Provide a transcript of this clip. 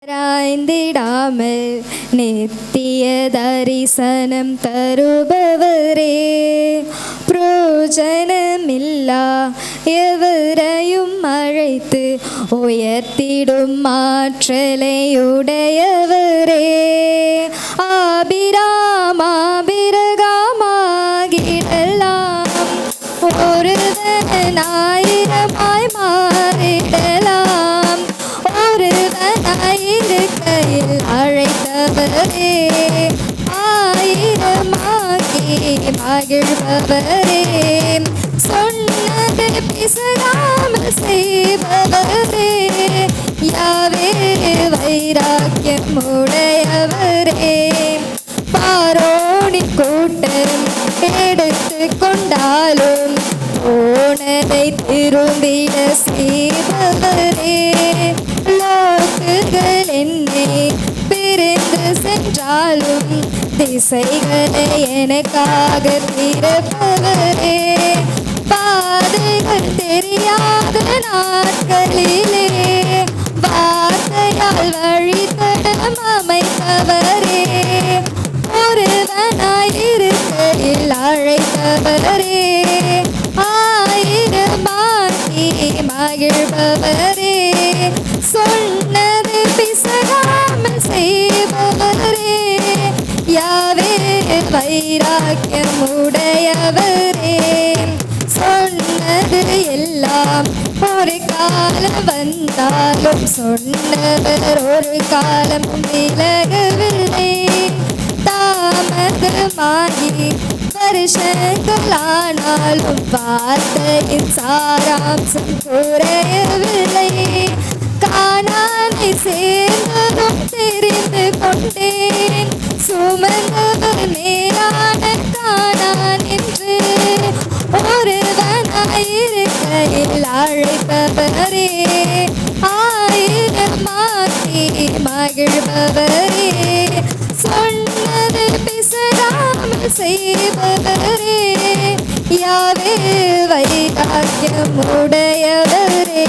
ஆராய்ந்திடாமல் நித்திய தரிசனம் தருபவரே, புரோஜனமில்லா எவரையும் அழைத்து உயர்த்திடும் ஆற்றலையுடையவரே, ஆபிரகாமாகிடலாம் ஒருவன் ஆயிரமாய் மாறிடலாம், ஒருவனாயிருக்கையில் அழைத்தவரே, ஆயிரமாக்கி மகிழ்பவரே, சொன்னது பிசகாமல் செய்பவரே, யாவே வைராக்கியம் உடையவரே, பாரோனின் கூட்டம் எடுத்து கொண்டாலும் போனதை திரும்பிட செய்பவரே, லோக்குகள் என்னை பிரிந்து சென்றாலும் திசைகளை எனக்காக திறப்பவரே, பாதைகள் தெரியாத நாட்களிலே வார்த்தையால் வழித்தடம் அமைத்தவரே, ஒருவனாயிருக்கையில் அழைத்தவரே, ஆயிரமாக்கி மகிழ்பவரே, சொன்னது பிசகாமல் செய்பவரே, யாவே வைராக்கியம் உடையவரே, சொன்னது எல்லாம் ஒரு காலம் வந்தாலும் சொன்னவர் ஒரு காலம் விலகவில்லை, தாமதமாகி வருஷங்களானாலும் வார்த்தையின் சாராம்சம் குறையவில்லை, கானானை சேர்ந்ததும் தெரிந்து கொண்டேன், சுமந்தவர் மேலான கானான் என்று, ஒருவனாயிருக்கையில் அழைப்பவரே, ஆயிரமாக்கி மகிழ்பவரே, சொன்னது பிசகாமல் செய்பவரே, யாவே வைராக்கியம் உடையவரே.